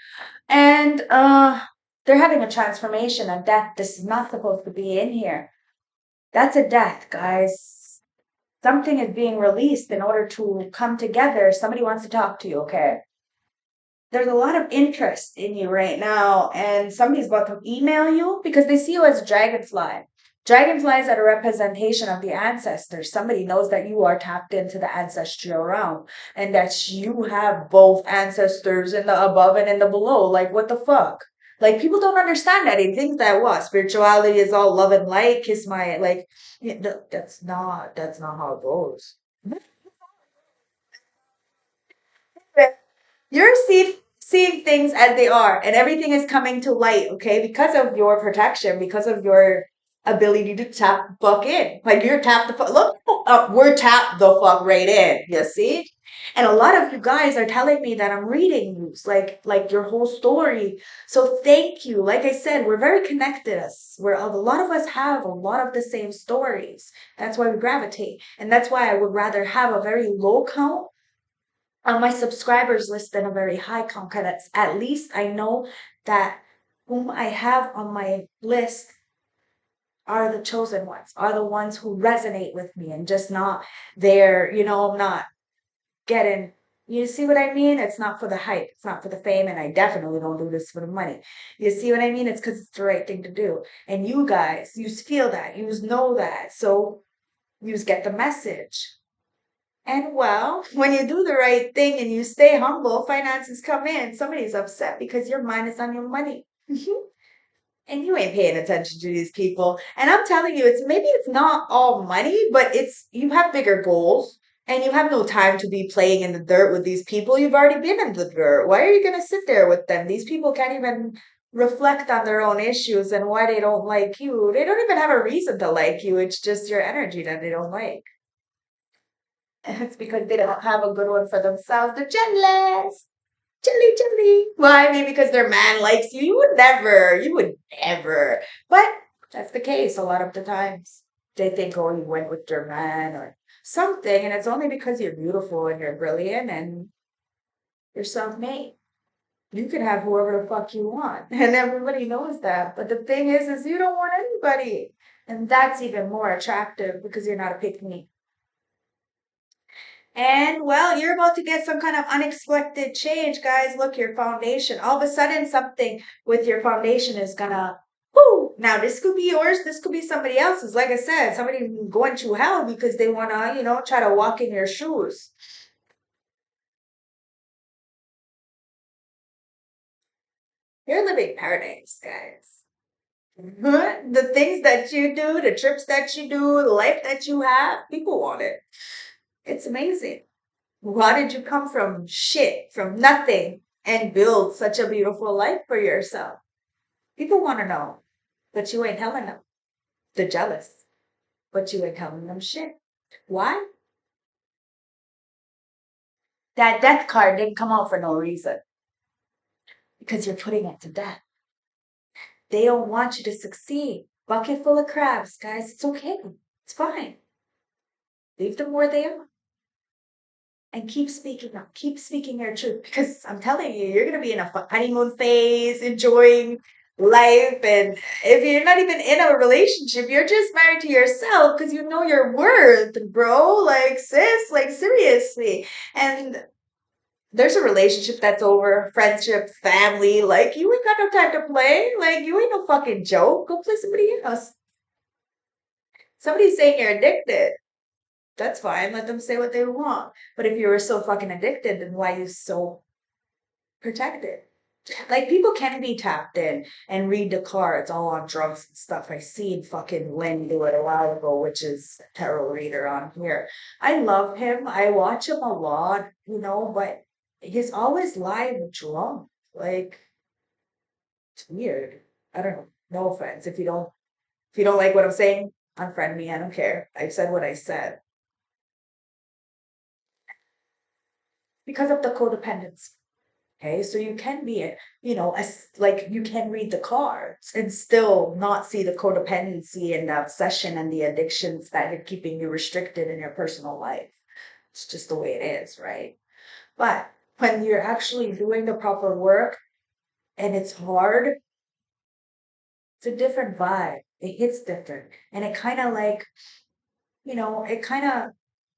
And they're having a transformation, a death. This is not supposed to be in here. That's a death, guys. Something is being released in order to come together. Somebody wants to talk to you, okay? there's a lot of interest in you right now, and somebody's about to email you because they see you as a dragonfly. Dragonflies are a representation of the ancestors. Somebody knows that you are tapped into the ancestral realm and that you have both ancestors in the above and in the below. Like, what the fuck? Like, people don't understand that. They think that what spirituality is all love and light, kiss my like. That's not how it goes. You're seeing things as they are, and everything is coming to light, okay? Because of your protection, because of your ability to tap the fuck in. Like you're tapped the fuck. Look, we're tapped the fuck right in. You see? And a lot of you guys are telling me that I'm reading you, like your whole story. So thank you. Like I said, we're very connected. Us, where a lot of us have a lot of the same stories. That's why we gravitate, and that's why I would rather have a very low count on my subscribers list than a very high count, because at least I know that whom I have on my list are the chosen ones, are the ones who resonate with me and just not there, I'm not getting, you see what I mean? It's not for the hype, it's not for the fame, and I definitely don't do this for the money. You see what I mean? It's because it's the right thing to do. And you guys, you feel that, you know that. So you get the message. And well, when you do the right thing and you stay humble, finances come in. Somebody's upset because your mind is on your money. And you ain't paying attention to these people. And I'm telling you, it's not all money, but it's you have bigger goals and you have no time to be playing in the dirt with these people. You've already been in the dirt. Why are you gonna sit there with them? These people can't even reflect on their own issues and why they don't like you. They don't even have a reason to like you. It's just your energy that they don't like. It's because they don't have a good one for themselves. They're jealous. Jelly. Why? Maybe because their man likes you. You would never. But that's the case a lot of the times. They think, oh, you went with your man or something. And it's only because you're beautiful and you're brilliant and you're self-made. You can have whoever the fuck you want. And everybody knows that. But the thing is you don't want anybody. And that's even more attractive because you're not a pick me. And well, you're about to get some kind of unexpected change, guys. Look, your foundation. All of a sudden, something with your foundation is gonna, whoo! Now, this could be yours. This could be somebody else's. Like I said, somebody going through hell because they wanna, try to walk in your shoes. You're living paradise, guys. The things that you do, the trips that you do, the life that you have, people want it. It's amazing. How did you come from shit, from nothing, and build such a beautiful life for yourself? People want to know, but you ain't telling them. They're jealous, but you ain't telling them shit. Why? That death card didn't come out for no reason. Because you're putting it to death. They don't want you to succeed. Bucket full of crabs, guys. It's okay. It's fine. Leave them where they are. And keep speaking up. Keep speaking your truth. Because I'm telling you, you're going to be in a honeymoon phase, enjoying life. And if you're not even in a relationship, you're just married to yourself because you know your worth, bro. Like, sis, like, seriously. And there's a relationship that's over, friendship, family. Like, you ain't got no time to play. Like, you ain't no fucking joke. Go play somebody else. Somebody's saying you're addicted. That's fine. Let them say what they want. But if you were so fucking addicted, then why are you so protected? Like people can be tapped in and read the cards all on drugs and stuff. I seen fucking Lynn do it a while ago, which is a tarot reader on here. I love him. I watch him a lot, but he's always live drunk. Like it's weird. I don't know. No offense. If you don't like what I'm saying, unfriend me. I don't care. I said what I said. Because of the codependence. Okay, so you can be, as like you can read the cards and still not see the codependency and the obsession and the addictions that are keeping you restricted in your personal life. It's just the way it is, right? But when you're actually doing the proper work and it's hard, it's a different vibe. It hits different. And it kind of like, it kind of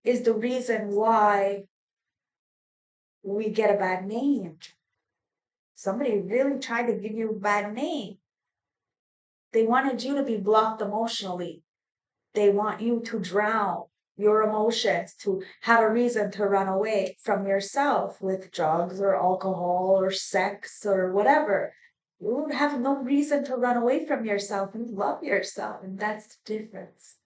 is the reason why we get a bad name. Somebody really tried to give you a bad name. They wanted you to be blocked emotionally. They want you to drown your emotions, to have a reason to run away from yourself with drugs or alcohol or sex or whatever. You have no reason to run away from yourself. You love yourself, and that's the difference.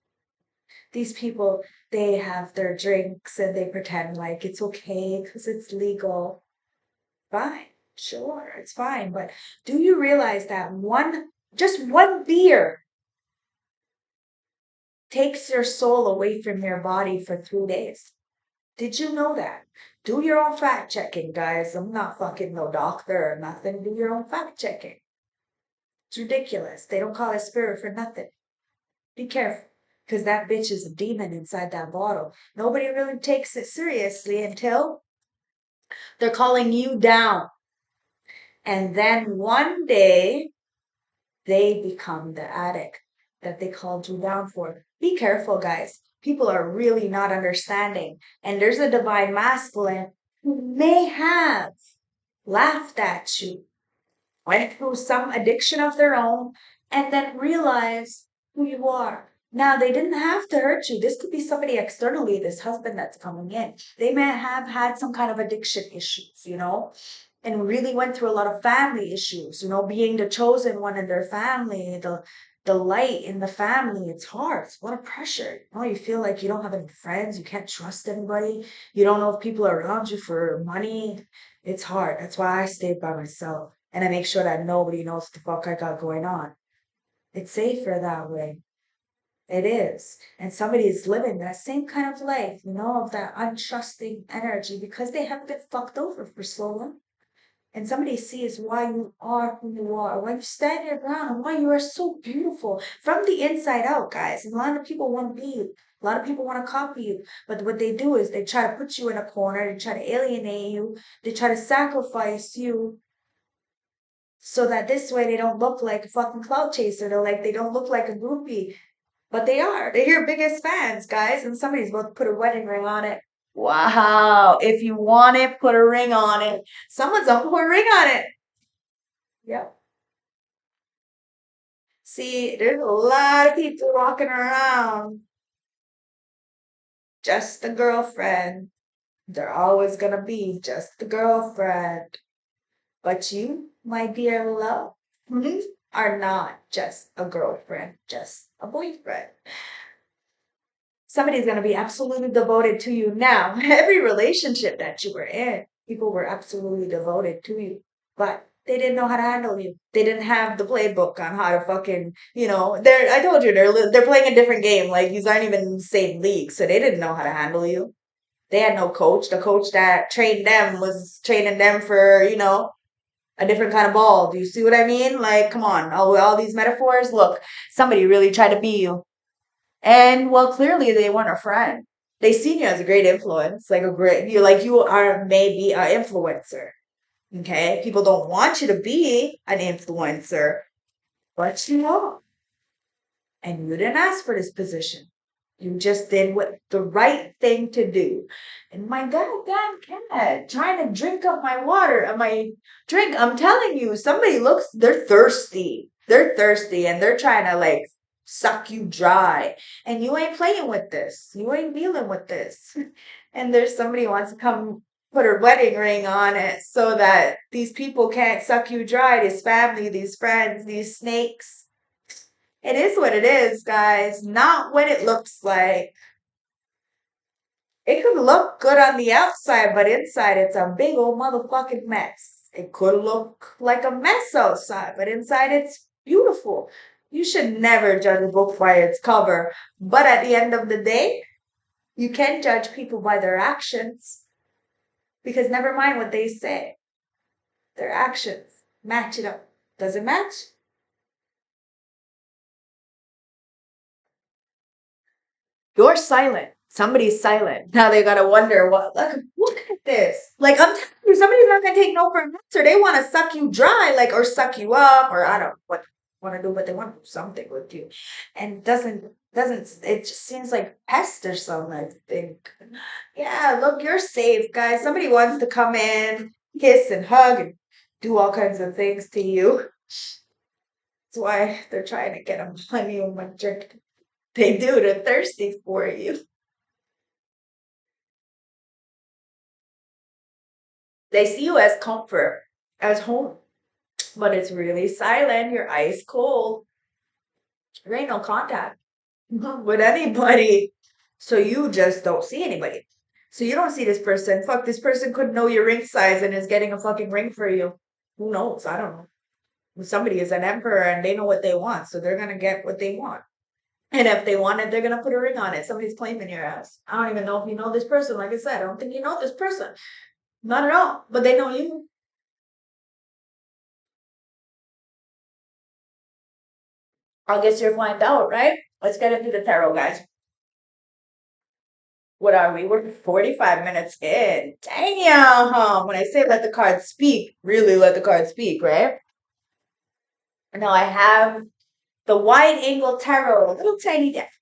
These people, they have their drinks and they pretend like it's okay because it's legal. Fine, sure, it's fine. But do you realize that just one beer takes your soul away from your body for 3 days? Did you know that? Do your own fact checking, guys. I'm not fucking no doctor or nothing. Do your own fact checking. It's ridiculous. They don't call it spirit for nothing. Be careful, because that bitch is a demon inside that bottle. Nobody really takes it seriously until they're calling you down. And then one day they become the addict that they called you down for. Be careful, guys. People are really not understanding. And there's a divine masculine who may have laughed at you, went through some addiction of their own, and then realized who you are. Now, they didn't have to hurt you. This could be somebody externally, this husband that's coming in. They may have had some kind of addiction issues, and really went through a lot of family issues, being the chosen one in their family, the light in the family. It's hard. It's a lot of pressure. You feel like you don't have any friends, you can't trust anybody, you don't know if people are around you for money. It's hard. That's why I stayed by myself. And I make sure that nobody knows what the fuck I got going on. It's safer that way. It is. And somebody is living that same kind of life, of that untrusting energy because they have been fucked over for so long. And somebody sees why you are who you are, why you stand your ground, and why you are so beautiful from the inside out, guys. And a lot of people want to be you. A lot of people want to copy you. But what they do is they try to put you in a corner, they try to alienate you, they try to sacrifice you so that this way they don't look like a fucking clout chaser. They don't look like a groupie. But they are. They're your biggest fans, guys. And somebody's about to put a wedding ring on it. Wow. If you want it, put a ring on it. Someone's going to put a ring on it. Yep. See, there's a lot of people walking around. Just the girlfriend. They're always going to be just the girlfriend. But you, my dear love, are not just a girlfriend, just a boyfriend. Somebody's going to be absolutely devoted to you now. Every relationship that you were in, people were absolutely devoted to you, but they didn't know how to handle you. They didn't have the playbook on how to fucking, I told you they're playing a different game. Like you aren't even in the same league, so they didn't know how to handle you. They had no coach. The coach that trained them was training them for, a different kind of ball. Do you see what I mean? Like, come on, all these metaphors. Look, somebody really tried to be you. And well, clearly they weren't a friend. They seen you as a great influence, you are maybe an influencer. Okay, people don't want you to be an influencer, but you are, and you didn't ask for this position. You just did what the right thing to do. And my goddamn cat trying to drink up my water and my drink. I'm telling you, they're thirsty. They're thirsty and they're trying to suck you dry. And you ain't playing with this. You ain't dealing with this. And there's somebody who wants to come put her wedding ring on it so that these people can't suck you dry. This family, these friends, these snakes. It is what it is, guys. Not what it looks like. It could look good on the outside, but inside it's a big old motherfucking mess. It could look like a mess outside, but inside it's beautiful. You should never judge a book by its cover. But at the end of the day, you can judge people by their actions. Because never mind what they say, their actions match it up. Does it match? You're silent. Somebody's silent. Now they gotta wonder look at this. Like I'm telling you, somebody's not gonna take no for an answer. They want to suck you dry, or suck you up, or I don't know what want to do, but they want to do something with you. And doesn't it just seems like pest or something, I think. Yeah, look, you're safe, guys. Somebody wants to come in, kiss and hug and do all kinds of things to you. That's why they're trying to get on you and drink. They do. They're thirsty for you. They see you as comfort, as home, but it's really silent. You're ice cold. There ain't no contact with anybody. So you just don't see anybody. So you don't see this person. Fuck, this person could know your ring size and is getting a fucking ring for you. Who knows? I don't know. Somebody is an emperor and they know what they want, so they're gonna get what they want. And if they want it, they're gonna put a ring on it. Somebody's claiming your ass. I don't even know if you know this person. Like I said, I don't think you know this person. Not at all. But they know you. I guess you'll find out, right? Let's get into the tarot, guys. What are we? We're 45 minutes in. Damn. When I say let the cards speak, really let the cards speak, right? Now I have the wide angle tarot, a little tiny deck.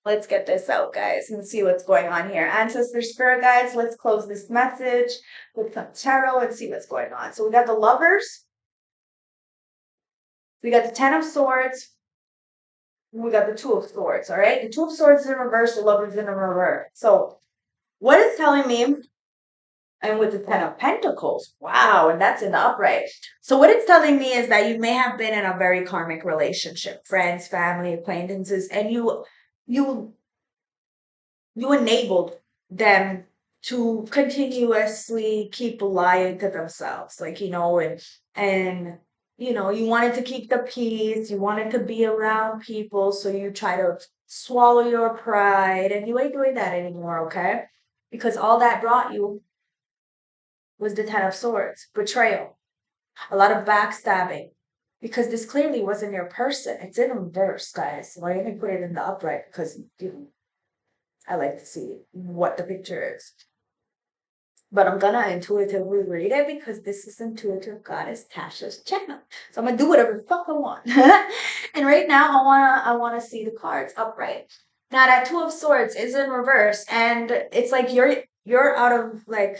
Let's get this out, guys, and see what's going on here. Ancestor spirit guides, let's close this message with some tarot and see what's going on. So we got the lovers. We got the 10 of swords. We got the 2 of swords, all right? The 2 of swords is in reverse, the lovers in reverse. So what it's telling me, and with the 10 of pentacles, wow, and that's in the upright. So what it's telling me is that you may have been in a very karmic relationship, friends, family, acquaintances, and you enabled them to continuously keep lying to themselves, like, and you wanted to keep the peace, you wanted to be around people, so you try to swallow your pride, and you ain't doing that anymore, okay? Because all that brought you was the 10 of swords, betrayal, a lot of backstabbing, because this clearly wasn't your person. It's in reverse, guys. So I even put it in the upright because I like to see what the picture is. But I'm gonna intuitively read it because this is Intuitive Goddess Tasha's channel. So I'm gonna do whatever the fuck I want. And right now I wanna see the cards upright. Now that 2 of swords is in reverse, and it's like you're out of, like,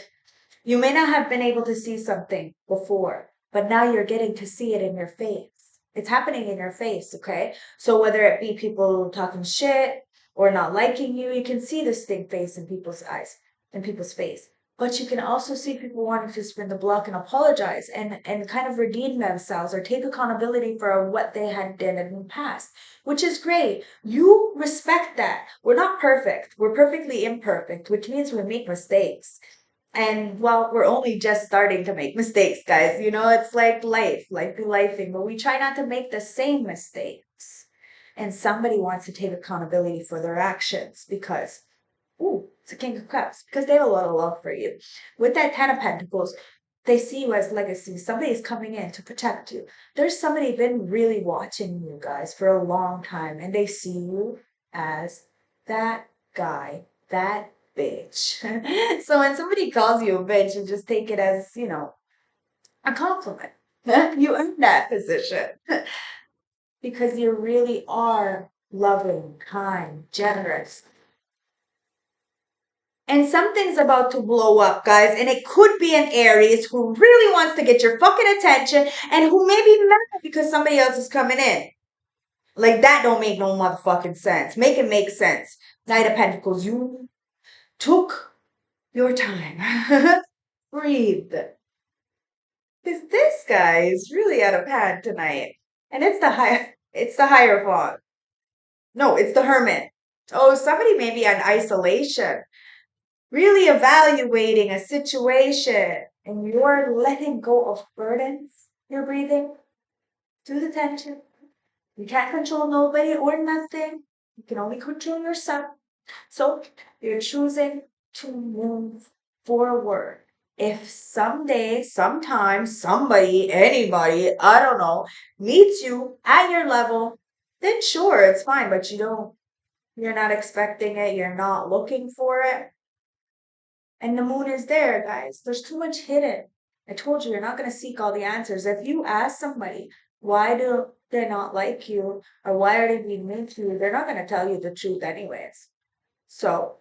you may not have been able to see something before, but now you're getting to see it in your face. It's happening in your face, okay? So whether it be people talking shit or not liking you, you can see this stink face in people's eyes, in people's face. But you can also see people wanting to spin the block and apologize and kind of redeem themselves or take accountability for what they had done in the past, which is great. You respect that. We're not perfect. We're perfectly imperfect, which means we make mistakes. And well, we're only just starting to make mistakes, guys. It's like life be lifing, but we try not to make the same mistakes. And somebody wants to take accountability for their actions because, ooh, it's a King of Cups, because they have a lot of love for you. With that 10 of Pentacles, they see you as legacy. Somebody's coming in to protect you. There's somebody been really watching you guys for a long time, and they see you as that guy, that bitch. So when somebody calls you a bitch, you just take it as, a compliment. You earned that position because you really are loving, kind, generous. And something's about to blow up, guys. And it could be an Aries who really wants to get your fucking attention and who may be mad because somebody else is coming in. Like, that don't make no motherfucking sense. Make it make sense. Knight of Pentacles, you took your time. Breathe. Because this guy is really out of hand tonight. And it's the Hierophant. No, it's the Hermit. Oh, somebody may be in isolation, really evaluating a situation, and you're letting go of burdens. You're breathing through the tension. You can't control nobody or nothing. You can only control yourself. So you're choosing to move forward. If someday, sometime, somebody, anybody, I don't know, meets you at your level, then sure, it's fine, but you're not expecting it, you're not looking for it. And the moon is there, guys. There's too much hidden. I told you, you're not going to seek all the answers. If you ask somebody, why do they not like you? Or why are they being mean to you? They're not going to tell you the truth anyways. So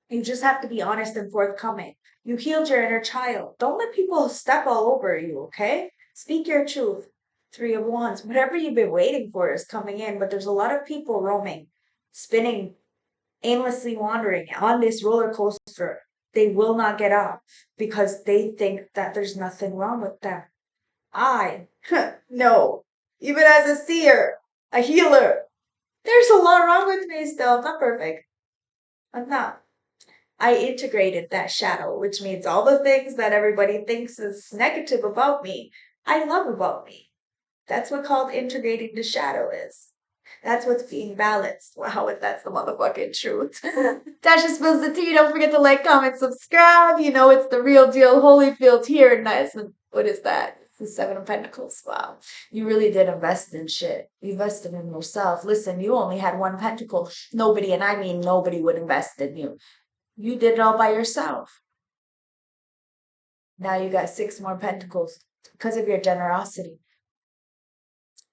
you just have to be honest and forthcoming. You healed your inner child. Don't let people step all over you, okay? Speak your truth. Three of Wands. Whatever you've been waiting for is coming in, but there's a lot of people roaming, spinning, aimlessly wandering on this roller coaster. They will not get off because they think that there's nothing wrong with them. I no. Even as a seer, a healer, there's a lot wrong with me still. I'm not perfect. I'm not. I integrated that shadow, which means all the things that everybody thinks is negative about me, I love about me. That's what called integrating the shadow is. That's what's being balanced. Wow, and that's the motherfucking truth. Tasha spills the tea. Don't forget to like, comment, subscribe. You know it's the real deal. Holyfield here. Nice. What is that? It's the Seven of Pentacles. Wow. You really did invest in shit. You invested in yourself. Listen, you only had one pentacle. Nobody, and I mean nobody, would invest in you. You did it all by yourself. Now you got 6 more pentacles because of your generosity.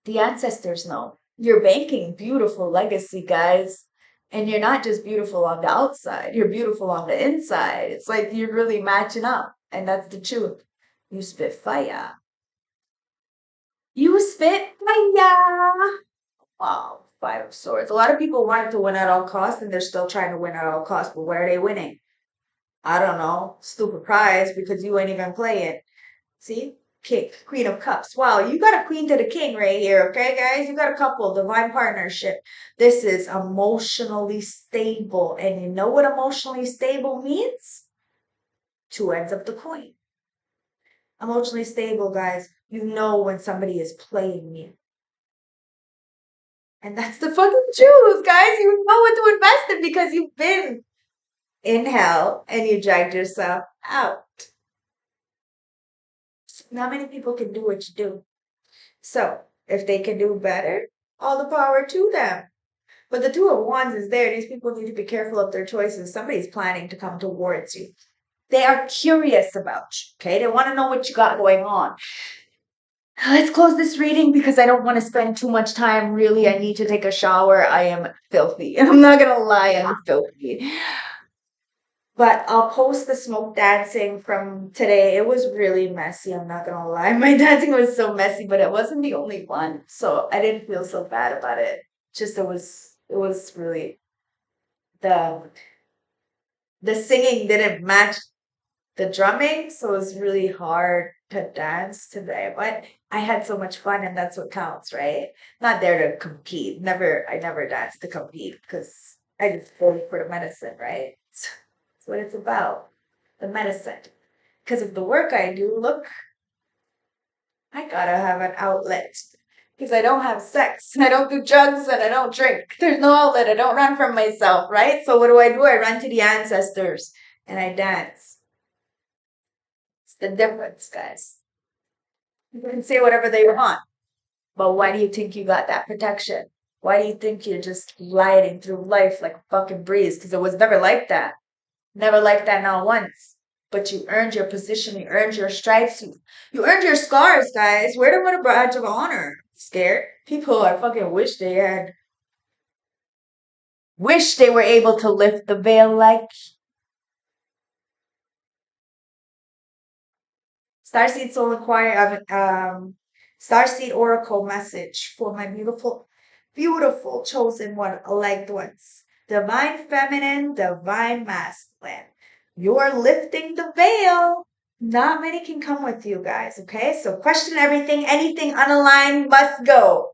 The ancestors know. You're banking beautiful legacy, guys. And you're not just beautiful on the outside, you're beautiful on the inside. It's like you're really matching up. And that's the truth. You spit fire. You spit fire. Wow, 5 of Swords. A lot of people wanted to win at all costs, and they're still trying to win at all costs. But where are they winning? I don't know. Stupid prize because you ain't even playing. See? King, Queen of Cups. Wow, you got a queen to the king right here, okay, guys? You got a couple, divine partnership. This is emotionally stable. And you know what emotionally stable means? 2 ends of the coin. Emotionally stable, guys. You know when somebody is playing you. And that's the fucking truth, guys. You know what to invest in because you've been in hell and you dragged yourself out. Not many people can do what you do. So, if they can do better, all the power to them. But the 2 of Wands is there. These people need to be careful of their choices. Somebody's planning to come towards you. They are curious about you, okay? They want to know what you got going on. Let's close this reading because I don't want to spend too much time. Really, I need to take a shower. I am filthy. I'm not going to lie, I'm filthy. But I'll post the smoke dancing from today. It was really messy. I'm not gonna lie. My dancing was so messy, but it wasn't the only one. So I didn't feel so bad about it. Just it was really the singing didn't match the drumming, so it was really hard to dance today. But I had so much fun, and that's what counts, right? Not there to compete. I never danced to compete because I just go for the medicine, right? That's what it's about. The medicine. Because of the work I do, look, I gotta have an outlet. Because I don't have sex, I don't do drugs, and I don't drink. There's no outlet. I don't run from myself, right? So what do? I run to the ancestors and I dance. It's the difference, guys. You can say whatever they want, but why do you think you got that protection? Why do you think you're just gliding through life like a fucking breeze? Because it was never like that. Never like that, not once. But you earned your position, you earned your stripes, you earned your scars, guys. Wear them with a badge of honor. Scared? People are fucking wish they were able to lift the veil like Starseed Soul Inquiry, Starseed Oracle message for my beautiful, beautiful chosen one, elect ones. Divine Feminine, Divine Masculine. You're lifting the veil. Not many can come with you guys, okay? So question everything, anything unaligned must go.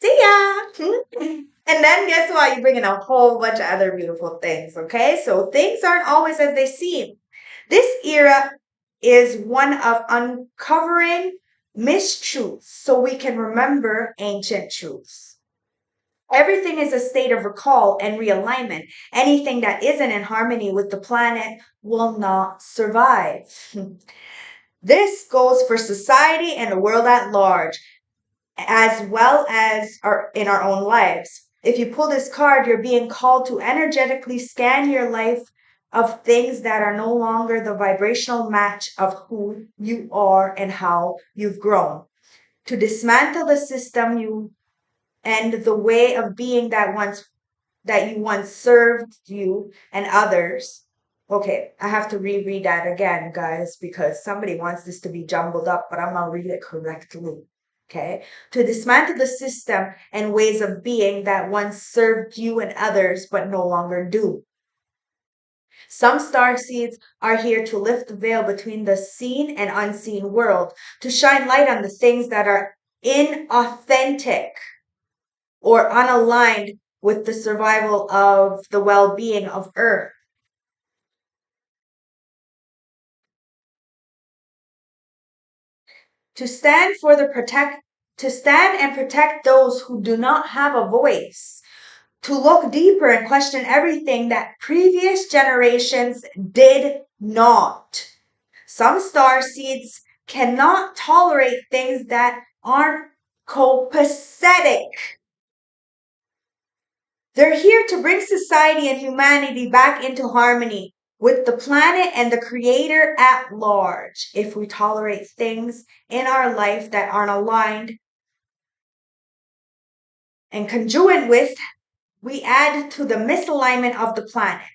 See ya! And then guess what? You bring in a whole bunch of other beautiful things, okay? So things aren't always as they seem. This era is one of uncovering mistruths so we can remember ancient truths. Everything is a state of recall and realignment. Anything that isn't in harmony with the planet will not survive. This goes for society and the world at large, as well as in our own lives. If you pull this card, you're being called to energetically scan your life of things that are no longer the vibrational match of who you are and how you've grown. To dismantle the system and the way of being that you once served you and others, Okay, I have to reread that again, guys, because somebody wants this to be jumbled up, but I'm gonna read it correctly. Okay, to dismantle the system and ways of being that once served you and others but no longer do. Some star seeds are here to lift the veil between the seen and unseen world, to shine light on the things that are inauthentic or unaligned with the survival of the well-being of Earth. To stand for the protect to stand and protect those who do not have a voice, to look deeper and question everything that previous generations did not. Some star seeds cannot tolerate things that aren't copacetic. They're here to bring society and humanity back into harmony with the planet and the creator at large. If we tolerate things in our life that aren't aligned and conjoined with, we add to the misalignment of the planet.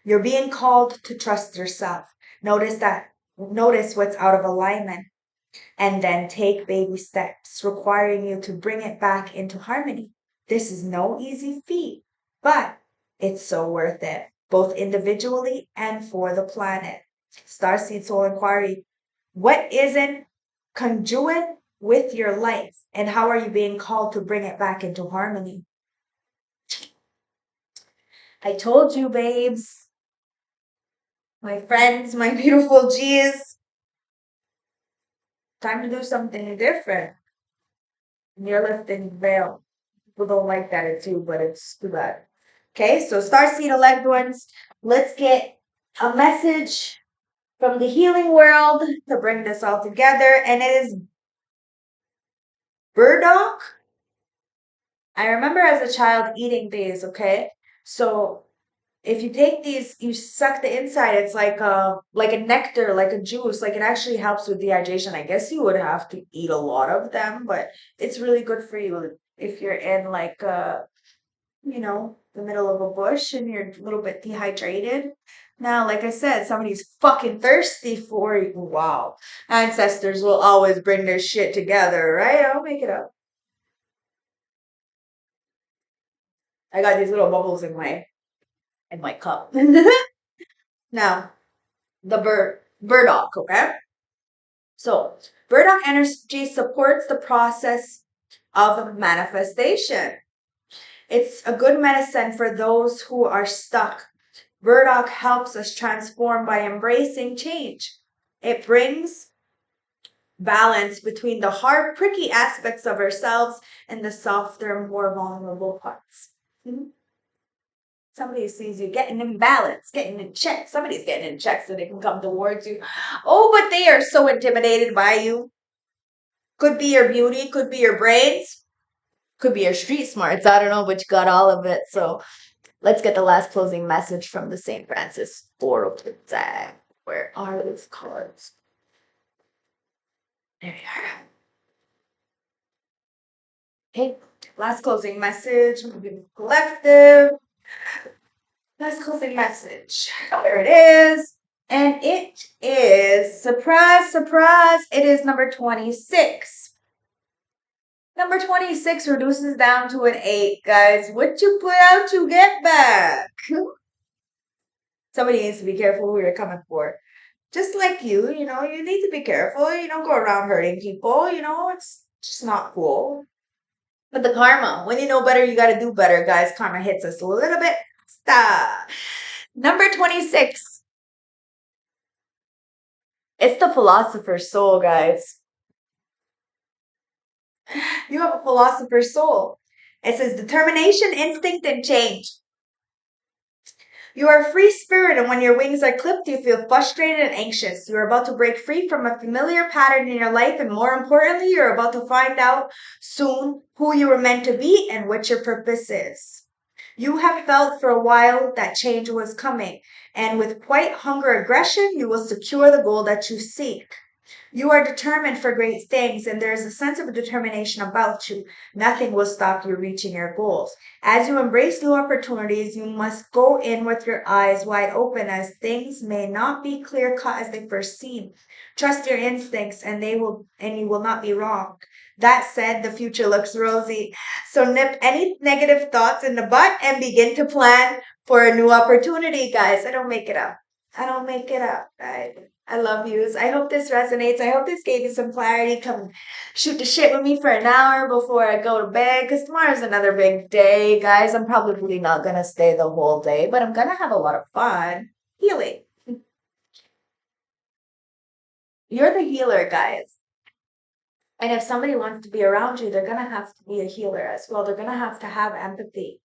You're being called to trust yourself. Notice what's out of alignment, and then take baby steps, requiring you to bring it back into harmony. This is no easy feat, but it's so worth it, both individually and for the planet. Starseed Soul Inquiry. What isn't congruent with your life, and how are you being called to bring it back into harmony? I told you, babes, my friends, my beautiful G's, time to do something different. You're lifting the veil. People don't like that too, but it's too bad. Okay, so Starseed elect ones, let's get a message from the healing world to bring this all together, and it is burdock. I remember as a child eating these, okay? So if you take these, you suck the inside, it's like a nectar, like a juice, like it actually helps with dehydration. I guess you would have to eat a lot of them, but it's really good for you if you're in the middle of a bush and you're a little bit dehydrated. Now, like I said, somebody's fucking thirsty for you. Wow. Ancestors will always bring their shit together, right? I'll make it up. I got these little bubbles in my cup. Now, the burdock, okay? So, burdock energy supports the process of manifestation. It's a good medicine for those who are stuck. Burdock helps us transform by embracing change. It brings balance between the hard, pricky aspects of ourselves and the softer, more vulnerable parts. Mm-hmm. Somebody sees you getting in balance, getting in check. Somebody's getting in check so they can come towards you. Oh, but they are so intimidated by you. Could be your beauty, could be your brains, could be your street smarts. I don't know, but you got all of it. So let's get the last closing message from the St. Francis Oracle deck. Where are those cards? There you are. Okay, last closing message. Collective. Last closing message. There it is. And it is, surprise, surprise, it is number 26. Number 26 reduces down to an 8, guys. What you put out, you get back. Somebody needs to be careful who you're coming for. Just like you need to be careful. You don't go around hurting people. It's just not cool. But the karma, when you know better, you got to do better, guys. Karma hits us a little bit. Stop. Number 26. It's the philosopher's soul, guys. You have a philosopher's soul. It says determination, instinct, and change. You are a free spirit, and when your wings are clipped, you feel frustrated and anxious. You are about to break free from a familiar pattern in your life, and more importantly, you're about to find out soon who you were meant to be and what your purpose is. You have felt for a while that change was coming, and with quite hunger aggression, you will secure the goal that you seek. You are determined for great things, and there is a sense of determination about you. Nothing will stop you reaching your goals. As you embrace new opportunities, you must go in with your eyes wide open, as things may not be clear cut as they first seem. Trust your instincts, and you will not be wrong. That said, the future looks rosy. So nip any negative thoughts in the butt and begin to plan for a new opportunity, guys. I don't make it up. I don't make it up. I love yous. I hope this resonates. I hope this gave you some clarity. Come shoot the shit with me for an hour before I go to bed, because tomorrow's another big day, guys. I'm probably not going to stay the whole day, but I'm going to have a lot of fun healing. You're the healer, guys. And if somebody wants to be around you, they're going to have to be a healer as well. They're going to have empathy.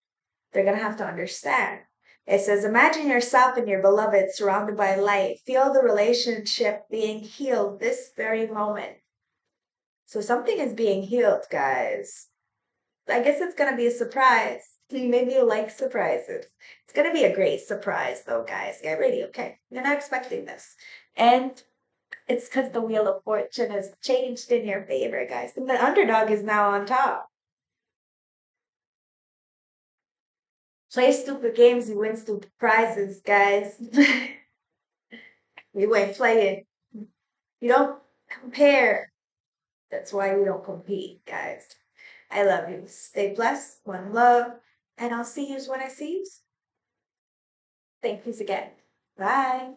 They're going to have to understand. It says, imagine yourself and your beloved surrounded by light. Feel the relationship being healed this very moment. So something is being healed, guys. I guess it's going to be a surprise. Maybe you like surprises. It's going to be a great surprise, though, guys. Get ready, okay? You're not expecting this. And it's because the Wheel of Fortune has changed in your favor, guys. And the underdog is now on top. Play stupid games, you win stupid prizes, guys. You ain't playing. You don't compare. That's why you don't compete, guys. I love you. Stay blessed. One love. And I'll see you when I see you. Thank you again. Bye.